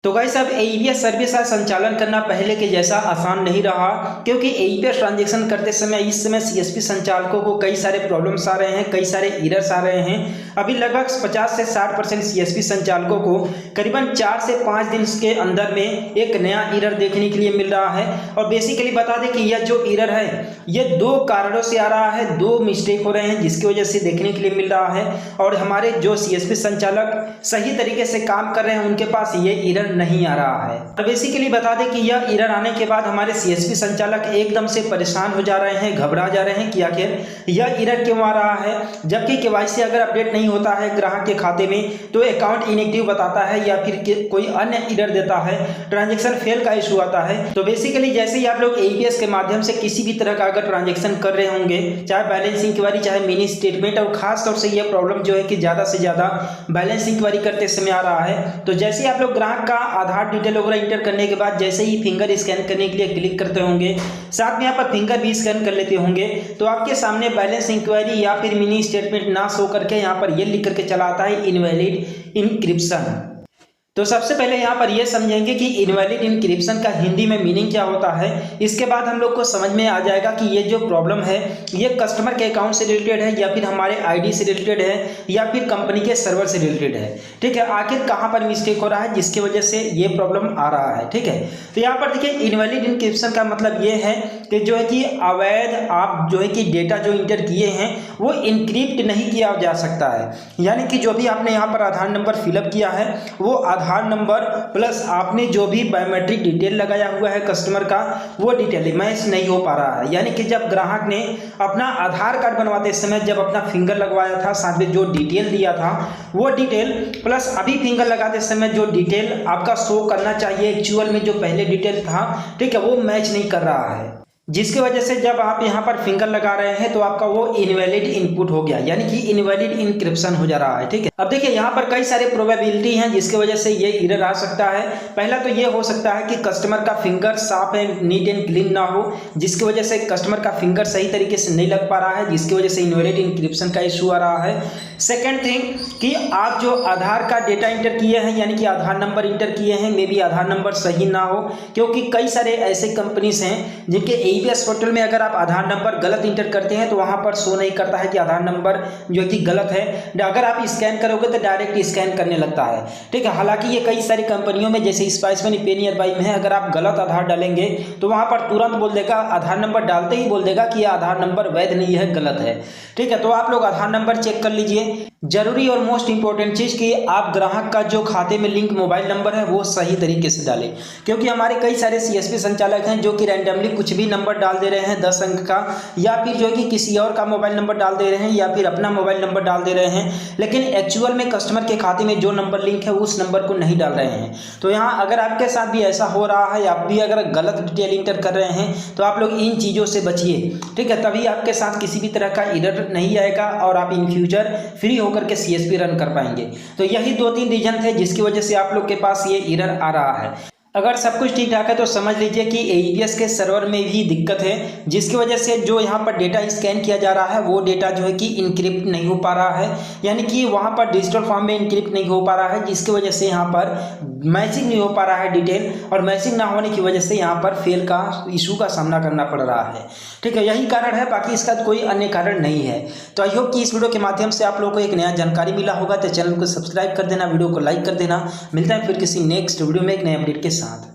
तो गाइस अब AEPS service का संचालन करना पहले के जैसा आसान नहीं रहा, क्योंकि एईपीएस ट्रांजैक्शन करते समय इस समय सीएसपी संचालकों को कई सारे प्रॉब्लम्स आ रहे हैं, कई सारे एरर्स आ रहे हैं। अभी लगभग 50 से 60% सीएसपी संचालकों को करीबन 4 से 5 दिन के अंदर में एक नया एरर देखने के लिए मिल रहा है। और बेसिकली बता दें कि यह जो एरर है ये 2 कारणों से आ रहा है, 2 मिस्टेक हो रहे हैं जिसकी वजह से देखने के लिए मिल रहा है। और हमारे जो सीएसपी संचालक सही तरीके से काम कर रहे हैं उनके पास ये एरर नहीं आ रहा है। तो बेसिकली बता दें कि यह एरर आने के बाद हमारे सीएसपी संचालक एकदम से परेशान हो जा रहे हैं, घबरा जा रहे हैं कि आखिर यह एरर क्यों आ रहा है। जबकि केवाईसी अगर अपडेट नहीं होता है ग्राहक के खाते में तो अकाउंट इनएक्टिव बताता है या फिर कोई अन्य एरर देता है, ट्रांजेक्शन फेल का इशू आता है। तो बेसिकली जैसे ही आप लोग एईपीएस के माध्यम से किसी भी तरह का अगर ट्रांजेक्शन कर रहे होंगे, चाहे बैलेंस इंक्वायरी चाहे मिनी स्टेटमेंट, और खास तौर से यह प्रॉब्लम जो है कि ज्यादा से ज्यादा बैलेंस इंक्वायरी करते समय आ रहा है। तो जैसे ही आप लोग ग्राहक का आधार डिटेल वगैरह इंटर करने के बाद जैसे ही फिंगर स्कैन करने के लिए क्लिक करते होंगे, साथ में यहाँ पर फिंगर भी स्कैन कर लेते होंगे, तो आपके सामने बैलेंस इंक्वायरी या फिर मिनी स्टेटमेंट ना शो करके यहाँ पर ये लिख करके चला आता है इनवैलिड इंक्रिप्शन। तो सबसे पहले यहाँ पर ये समझेंगे कि इनवैलिड इंक्रिप्शन का हिंदी में मीनिंग क्या होता है। इसके बाद हम लोग को समझ में आ जाएगा कि ये जो प्रॉब्लम है ये कस्टमर के अकाउंट से रिलेटेड है या फिर हमारे आईडी से रिलेटेड है या फिर कंपनी के सर्वर से रिलेटेड है। ठीक है, आखिर कहाँ पर मिस्टेक हो रहा है जिसकी वजह से ये प्रॉब्लम आ रहा है। ठीक है, तो यहाँ पर देखिए इनवैलिड इंक्रिप्शन का मतलब ये है कि जो है कि अवैध आप जो है कि डेटा जो इंटर किए हैं वो इंक्रिप्ट नहीं किया जा सकता है। यानी कि जो भी आपने यहाँ पर आधार नंबर फिलअप किया है वो आधार नंबर प्लस आपने जो भी बायोमेट्रिक डिटेल लगाया हुआ है कस्टमर का वो डिटेल मैच नहीं हो पा रहा है। यानी कि जब ग्राहक ने अपना आधार कार्ड बनवाते समय जब अपना फिंगर लगवाया था, साथ में जो डिटेल दिया था वो डिटेल प्लस अभी फिंगर लगाते समय जो डिटेल आपका शो करना चाहिए एक्चुअल में जो पहले डिटेल था, ठीक है, वो मैच नहीं कर रहा है। जिसकी वजह से जब आप यहाँ पर फिंगर लगा रहे हैं तो आपका वो इनवैलिड इनपुट हो गया, यानी कि इनवैलिड इंक्रिप्शन हो जा रहा है। ठीक है, अब देखिए यहाँ पर कई सारे प्रोबेबिलिटी हैं जिसकी वजह से ये एरर आ सकता है। पहला तो ये हो सकता है कि कस्टमर का फिंगर साफ एंड नीट एंड क्लीन ना हो, जिसकी वजह से कस्टमर का फिंगर सही तरीके से नहीं लग पा रहा है, जिसकी वजह से इनवैलिड इंक्रिप्शन का इशू आ रहा है। सेकेंड थिंग कि आप जो आधार का डेटा इंटर किए हैं यानी कि आधार नंबर इंटर किए हैं, मे बी आधार नंबर सही ना हो, क्योंकि कई सारे ऐसे कंपनीज हैं जिनके एईपीएस पोर्टल में अगर आप आधार नंबर गलत इंटर करते हैं तो वहां पर शो नहीं करता है कि आधार नंबर जो कि गलत है। अगर आप स्कैन करोगे तो डायरेक्ट स्कैन करने लगता है। ठीक है, हालांकि ये कई सारी कंपनियों में जैसे स्पाइस मनी, पे नियर बाई में है, अगर आप गलत आधार डालेंगे तो वहां पर तुरंत बोल देगा, आधार नंबर डालते ही बोल देगा कि यह आधार नंबर वैध नहीं है, गलत है। ठीक है, तो आप लोग आधार नंबर चेक कर लीजिए। जरूरी और मोस्ट इंपॉर्टेंट चीज कि आप ग्राहक का जो खाते में लिंक मोबाइल नंबर है वो सही तरीके से डालें, क्योंकि हमारे कई सारे सीएसपी संचालक हैं जो कि रैंडमली कुछ भी नंबर डाल दे रहे हैं 10 अंक का, या फिर जो कि किसी और का मोबाइल नंबर डाल दे रहे हैं या फिर अपना मोबाइल नंबर डाल दे रहे हैं, लेकिन एक्चुअल में कस्टमर के खाते में जो नंबर लिंक है उस नंबर को नहीं डाल रहे हैं। तो यहाँ अगर आपके साथ भी ऐसा हो रहा है, आप भी अगर गलत डिटेल इंटर कर रहे हैं तो आप लोग इन चीज़ों से बचिए। ठीक है, तभी आपके साथ किसी भी तरह का एरर नहीं आएगा और आप इन फ्यूचर फ्री होकर के सीएसपी रन कर पाएंगे। तो यही 2-3 रीजन थे जिसकी वजह से आप लोग के पास ये एरर आ रहा है। अगर सब कुछ ठीक ठाक है तो समझ लीजिए कि एईपीएस के सर्वर में भी दिक्कत है, जिसकी वजह से जो यहाँ पर डेटा स्कैन किया जा रहा है वो डेटा जो है कि इनक्रिप्ट नहीं हो पा रहा है, यानी कि वहाँ पर डिजिटल फॉर्म में इनक्रिप्ट नहीं हो पा रहा है, जिसकी वजह से यहाँ पर मैचिंग नहीं हो पा रहा है डिटेल, और मैचिंग ना होने की वजह से यहाँ पर फेल का इशू का सामना करना पड़ रहा है। ठीक है, यही कारण है, बाकी इसका कोई अन्य कारण नहीं है। तो आई होप कि इस वीडियो के माध्यम से आप लोगों को एक नया जानकारी मिला होगा। तो चैनल को सब्सक्राइब कर देना, वीडियो को लाइक कर देना। मिलता है फिर किसी नेक्स्ट वीडियो में एक नए अपडेट के साथ।